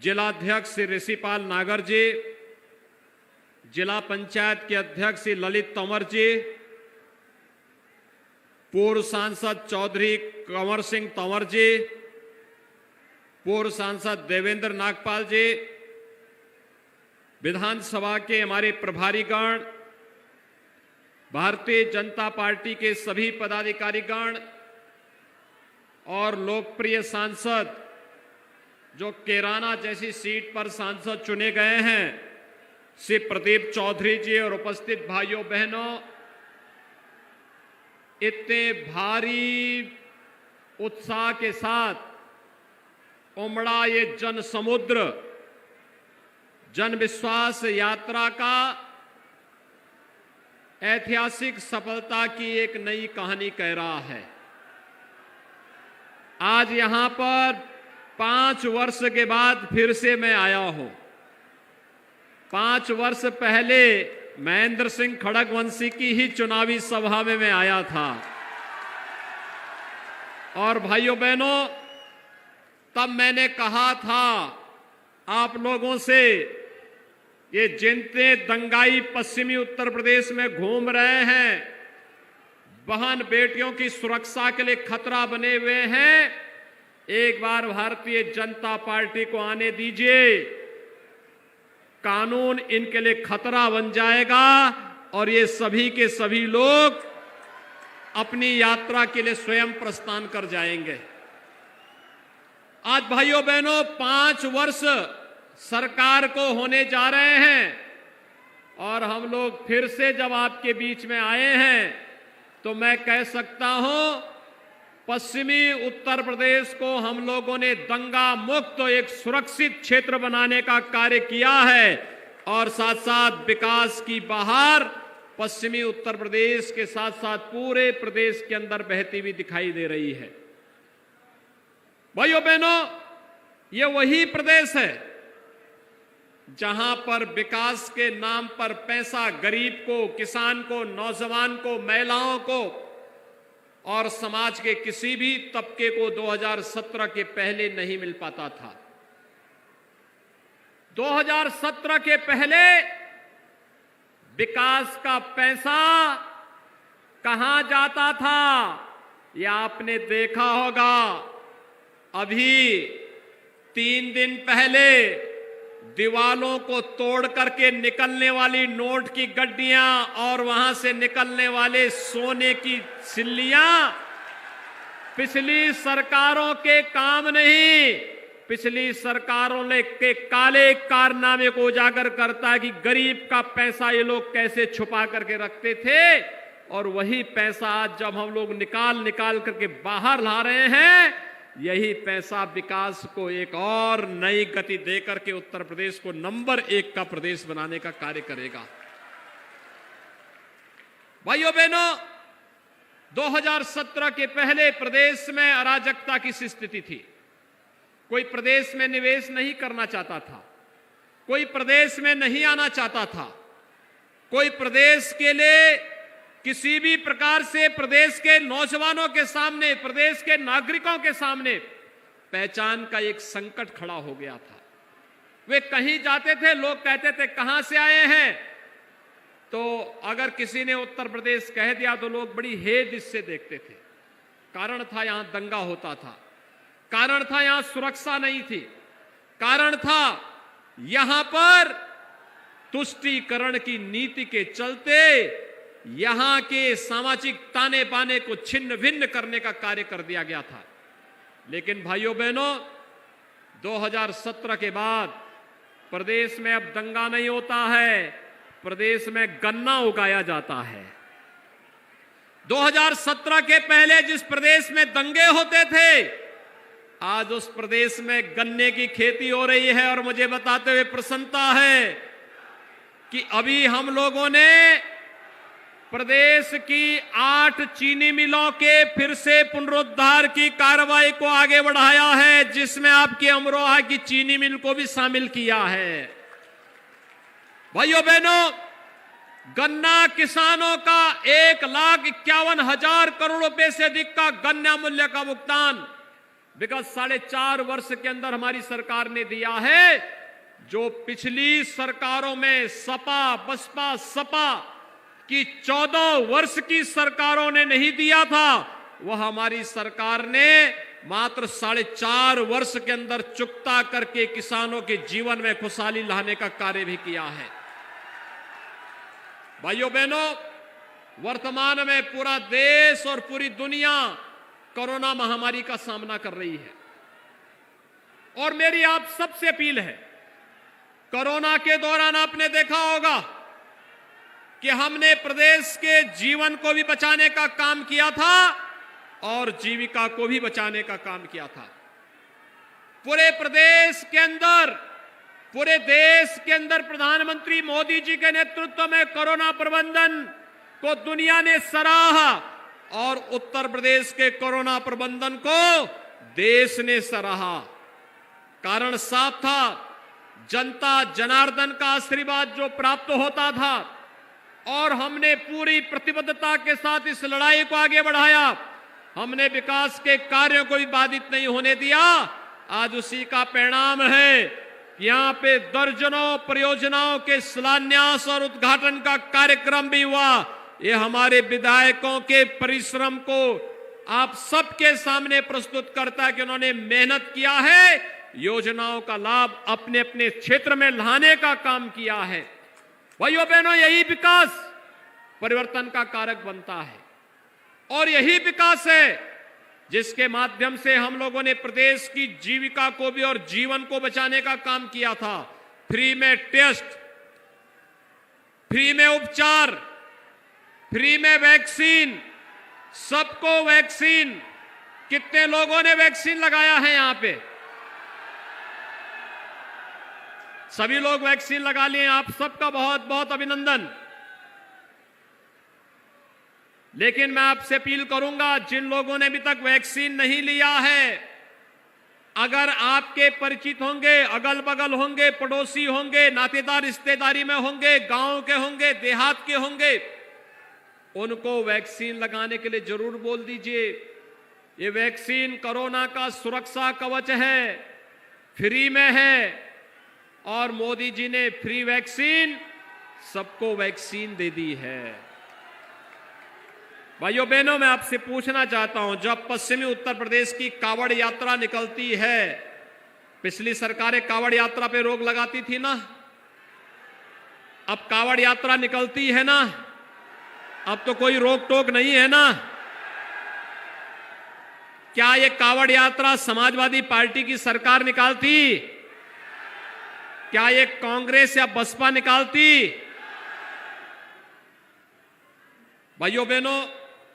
जिलाध्यक्ष श्री ऋषिपाल नागर जी, जिला पंचायत के अध्यक्ष श्री ललित तंवर जी, पूर्व सांसद चौधरी कंवर सिंह तंवर जी, पूर्व सांसद देवेंद्र नागपाल जी, विधानसभा के हमारे प्रभारीगण, भारतीय जनता पार्टी के सभी पदाधिकारीगण और लोकप्रिय सांसद जो कैराना जैसी सीट पर सांसद चुने गए हैं, श्री प्रदीप चौधरी जी और उपस्थित भाइयों बहनों, इतने भारी उत्साह के साथ उमड़ा ये जन समुद्र जन विश्वास यात्रा का ऐतिहासिक सफलता की एक नई कहानी कह रहा है। आज यहां पर 5 वर्ष के बाद फिर से मैं आया हूं। 5 वर्ष पहले महेंद्र सिंह खड़गवंशी की ही चुनावी सभा में मैं आया था और भाइयों बहनों, तब मैंने कहा था आप लोगों से, ये जितने दंगाई पश्चिमी उत्तर प्रदेश में घूम रहे हैं, बहन बेटियों की सुरक्षा के लिए खतरा बने हुए हैं, एक बार भारतीय जनता पार्टी को आने दीजिए, कानून इनके लिए खतरा बन जाएगा और ये सभी के सभी लोग अपनी यात्रा के लिए स्वयं प्रस्थान कर जाएंगे। आज भाइयों बहनों 5 वर्ष सरकार को होने जा रहे हैं और हम लोग फिर से जब आपके बीच में आए हैं तो मैं कह सकता हूं, पश्चिमी उत्तर प्रदेश को हम लोगों ने दंगा मुक्त एक सुरक्षित क्षेत्र बनाने का कार्य किया है और साथ साथ विकास की बहार पश्चिमी उत्तर प्रदेश के साथ साथ पूरे प्रदेश के अंदर बहती हुई दिखाई दे रही है। भाइयों बहनों, ये वही प्रदेश है जहां पर विकास के नाम पर पैसा गरीब को, किसान को, नौजवान को, महिलाओं को और समाज के किसी भी तबके को 2017 के पहले नहीं मिल पाता था। 2017 के पहले विकास का पैसा कहां जाता था, यह आपने देखा होगा। अभी 3 दिन पहले दीवालों को तोड़ करके निकलने वाली नोट की गड्डियां और वहां से निकलने वाले सोने की सिल्लियां पिछली सरकारों के काम नहीं, पिछली सरकारों ने के काले कारनामे को उजागर करता है कि गरीब का पैसा ये लोग कैसे छुपा करके रखते थे और वही पैसा आज जब हम लोग निकाल करके बाहर ला रहे हैं, यही पैसा विकास को एक और नई गति देकर के उत्तर प्रदेश को नंबर 1 का प्रदेश बनाने का कार्य करेगा। भाइयों बहनों, 2017 के पहले प्रदेश में अराजकता की स्थिति थी। कोई प्रदेश में निवेश नहीं करना चाहता था, कोई प्रदेश में नहीं आना चाहता था, कोई प्रदेश के लिए किसी भी प्रकार से प्रदेश के नौजवानों के सामने, प्रदेश के नागरिकों के सामने पहचान का एक संकट खड़ा हो गया था। वे कहीं जाते थे, लोग कहते थे कहां से आए हैं, तो अगर किसी ने उत्तर प्रदेश कह दिया तो लोग बड़ी हेद इससे देखते थे। कारण था यहां दंगा होता था, कारण था यहां सुरक्षा नहीं थी, कारण था यहां पर तुष्टीकरण की नीति के चलते यहां के सामाजिक ताने बाने को छिन्न भिन्न करने का कार्य कर दिया गया था। लेकिन भाइयों बहनों, 2017 के बाद प्रदेश में अब दंगा नहीं होता है, प्रदेश में गन्ना उगाया जाता है। 2017 के पहले जिस प्रदेश में दंगे होते थे, आज उस प्रदेश में गन्ने की खेती हो रही है और मुझे बताते हुए प्रसन्नता है कि अभी हम लोगों ने प्रदेश की 8 चीनी मिलों के फिर से पुनरुद्धार की कार्रवाई को आगे बढ़ाया है, जिसमें आपकी अमरोहा की चीनी मिल को भी शामिल किया है। भाइयों बहनों, गन्ना किसानों का 1,51,000 करोड़ रुपए से अधिक का गन्ना मूल्य का भुगतान विगत 4.5 वर्ष के अंदर हमारी सरकार ने दिया है, जो पिछली सरकारों में सपा बसपा सपा की 14 वर्ष की सरकारों ने नहीं दिया था, वह हमारी सरकार ने मात्र 4.5 वर्ष के अंदर चुकता करके किसानों के जीवन में खुशहाली लाने का कार्य भी किया है। भाइयों बहनों, वर्तमान में पूरा देश और पूरी दुनिया कोरोना महामारी का सामना कर रही है और मेरी आप सबसे अपील है, कोरोना के दौरान आपने देखा होगा कि हमने प्रदेश के जीवन को भी बचाने का काम किया था और जीविका को भी बचाने का काम किया था। पूरे प्रदेश के अंदर, पूरे देश के अंदर प्रधानमंत्री मोदी जी के नेतृत्व में कोरोना प्रबंधन को दुनिया ने सराहा और उत्तर प्रदेश के कोरोना प्रबंधन को देश ने सराहा। कारण साफ था, जनता जनार्दन का आशीर्वाद जो प्राप्त होता था और हमने पूरी प्रतिबद्धता के साथ इस लड़ाई को आगे बढ़ाया। हमने विकास के कार्यों को भी बाधित नहीं होने दिया। आज उसी का परिणाम है कि यहाँ पे दर्जनों परियोजनाओं के शिलान्यास और उद्घाटन का कार्यक्रम भी हुआ। ये हमारे विधायकों के परिश्रम को आप सबके सामने प्रस्तुत करता है कि उन्होंने मेहनत किया है, योजनाओं का लाभ अपने अपने क्षेत्र में लाने का काम किया है। भाइयों बहनों, यही विकास परिवर्तन का कारक बनता है और यही विकास है जिसके माध्यम से हम लोगों ने प्रदेश की जीविका को भी और जीवन को बचाने का काम किया था। फ्री में टेस्ट, फ्री में उपचार, फ्री में वैक्सीन, सबको वैक्सीन। कितने लोगों ने वैक्सीन लगाया है यहां पे? सभी लोग वैक्सीन लगा लिए, आप सबका बहुत बहुत अभिनंदन। लेकिन मैं आपसे अपील करूंगा, जिन लोगों ने अभी तक वैक्सीन नहीं लिया है, अगर आपके परिचित होंगे, अगल बगल होंगे, पड़ोसी होंगे, नातेदार रिश्तेदारी में होंगे, गांव के होंगे, देहात के होंगे, उनको वैक्सीन लगाने के लिए जरूर बोल दीजिए। ये वैक्सीन कोरोना का सुरक्षा कवच है, फ्री में है और मोदी जी ने फ्री वैक्सीन सबको वैक्सीन दे दी है। भाइयों बहनों, मैं आपसे पूछना चाहता हूं, जब पश्चिमी उत्तर प्रदेश की कावड़ यात्रा निकलती है, पिछली सरकारें कावड़ यात्रा पे रोक लगाती थी ना, अब कावड़ यात्रा निकलती है ना, अब तो कोई रोक टोक नहीं है ना। क्या ये कावड़ यात्रा समाजवादी पार्टी की सरकार निकालती? क्या ये कांग्रेस या बसपा निकालती? भाइयों बहनों,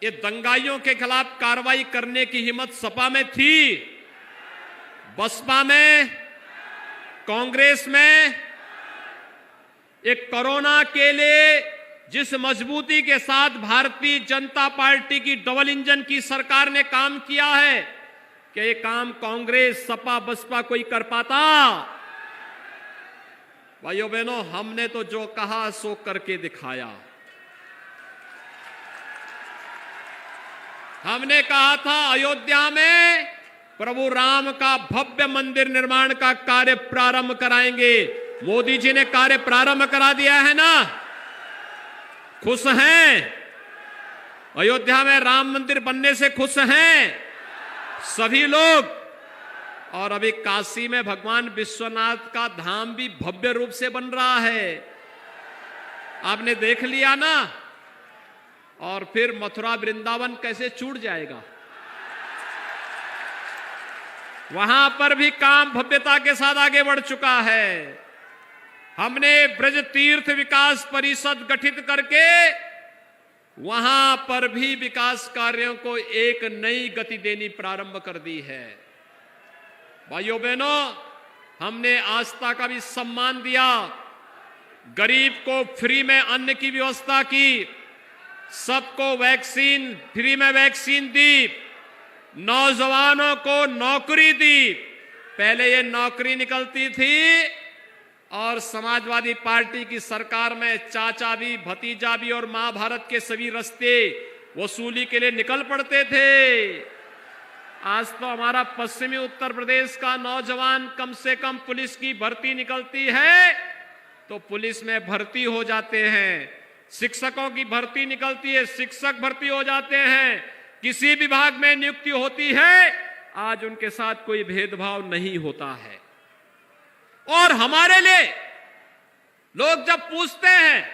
ये दंगाइयों के खिलाफ कार्रवाई करने की हिम्मत सपा में थी, बसपा में, कांग्रेस में। एक कोरोना के लिए जिस मजबूती के साथ भारतीय जनता पार्टी की डबल इंजन की सरकार ने काम किया है, क्या ये काम कांग्रेस सपा बसपा कोई कर पाता? भाइयों बहनों, हमने तो जो कहा सो करके दिखाया। हमने कहा था अयोध्या में प्रभु राम का भव्य मंदिर निर्माण का कार्य प्रारंभ कराएंगे। मोदी जी ने कार्य प्रारंभ करा दिया है ना, खुश हैं? अयोध्या में राम मंदिर बनने से खुश हैं सभी लोग। और अभी काशी में भगवान विश्वनाथ का धाम भी भव्य रूप से बन रहा है, आपने देख लिया ना। और फिर मथुरा वृंदावन कैसे छूट जाएगा? वहां पर भी काम भव्यता के साथ आगे बढ़ चुका है। हमने ब्रज तीर्थ विकास परिषद गठित करके वहां पर भी विकास कार्यों को एक नई गति देनी प्रारंभ कर दी है। भाइयों बहनों, हमने आस्था का भी सम्मान दिया, गरीब को फ्री में अन्न की व्यवस्था की, सबको वैक्सीन, फ्री में वैक्सीन दी, नौजवानों को नौकरी दी। पहले ये नौकरी निकलती थी और समाजवादी पार्टी की सरकार में चाचा भी, भतीजा भी और महाभारत के सभी रास्ते वसूली के लिए निकल पड़ते थे। आज तो हमारा पश्चिमी उत्तर प्रदेश का नौजवान कम से कम पुलिस की भर्ती निकलती है तो पुलिस में भर्ती हो जाते हैं, शिक्षकों की भर्ती निकलती है, शिक्षक भर्ती हो जाते हैं, किसी विभाग में नियुक्ति होती है, आज उनके साथ कोई भेदभाव नहीं होता है। और हमारे लिए लोग जब पूछते हैं,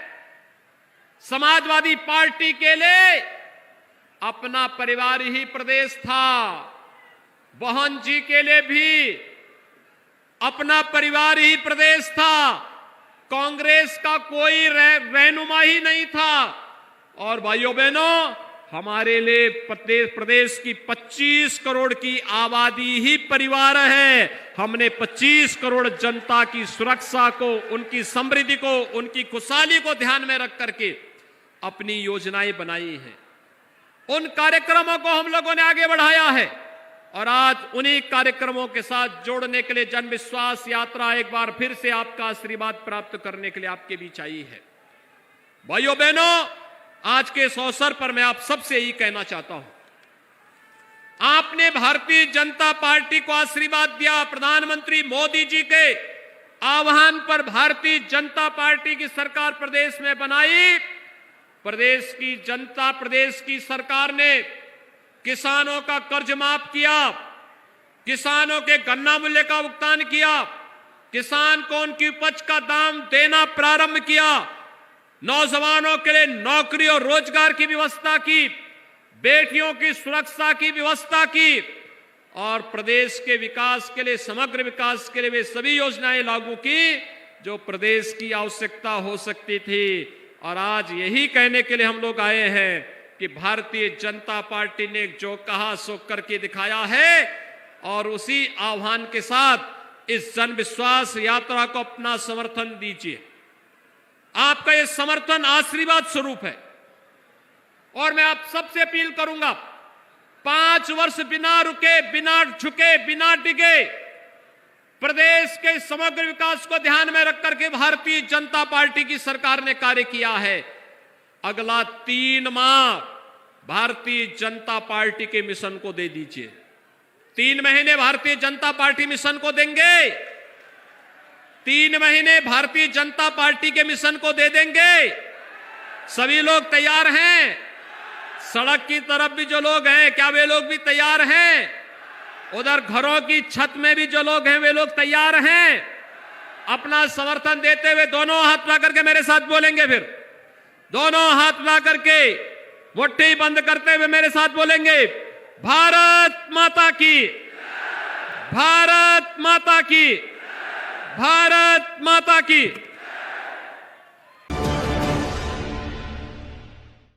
समाजवादी पार्टी के लिए अपना परिवार ही प्रदेश था, बहन जी के लिए भी अपना परिवार ही प्रदेश था, कांग्रेस का कोई रहनुमा ही नहीं था। और भाइयों बहनों, हमारे लिए प्रदेश की 25 करोड़ की आबादी ही परिवार है। हमने 25 करोड़ जनता की सुरक्षा को, उनकी समृद्धि को, उनकी खुशहाली को ध्यान में रख करके अपनी योजनाएं बनाई हैं। उन कार्यक्रमों को हम लोगों ने आगे बढ़ाया है और आज उन्हीं कार्यक्रमों के साथ जोड़ने के लिए जन विश्वास यात्रा एक बार फिर से आपका आशीर्वाद प्राप्त करने के लिए आपके बीच आई है। भाइयों बहनों, आज के इस अवसर पर मैं आप सबसे यही कहना चाहता हूं, आपने भारतीय जनता पार्टी को आशीर्वाद दिया। प्रधानमंत्री मोदी जी के आह्वान पर भारतीय जनता पार्टी की सरकार प्रदेश में बनाई। प्रदेश की जनता, प्रदेश की सरकार ने किसानों का कर्ज माफ किया, किसानों के गन्ना मूल्य का भुगतान किया, किसान को उनकी उपज का दाम देना प्रारंभ किया, नौजवानों के लिए नौकरी और रोजगार की व्यवस्था की, बेटियों की सुरक्षा की व्यवस्था की और प्रदेश के विकास के लिए, समग्र विकास के लिए वे सभी योजनाएं लागू की जो प्रदेश की आवश्यकता हो सकती थी। और आज यही कहने के लिए हम लोग आए हैं कि भारतीय जनता पार्टी ने जो कहा सो करके दिखाया है और उसी आह्वान के साथ इस जन विश्वास यात्रा को अपना समर्थन दीजिए। आपका यह समर्थन आशीर्वाद स्वरूप है और मैं आप सबसे अपील करूंगा, 5 वर्ष बिना रुके, बिना झुके, बिना डिगे प्रदेश के समग्र विकास को ध्यान में रख करके भारतीय जनता पार्टी की सरकार ने कार्य किया है। अगला 3 माह भारतीय जनता पार्टी के मिशन को दे दीजिए। 3 महीने भारतीय जनता पार्टी मिशन को देंगे, 3 महीने भारतीय जनता पार्टी के मिशन को दे देंगे। सभी लोग तैयार हैं? सड़क की तरफ भी जो लोग हैं, क्या वे लोग भी तैयार हैं? उधर घरों की छत में भी जो लोग हैं वे लोग तैयार हैं? अपना समर्थन देते हुए दोनों हाथ ला करके मेरे साथ बोलेंगे, फिर दोनों हाथ ला करके मुट्ठी बंद करते हुए मेरे साथ बोलेंगे, भारत माता की, भारत माता की, भारत माता की।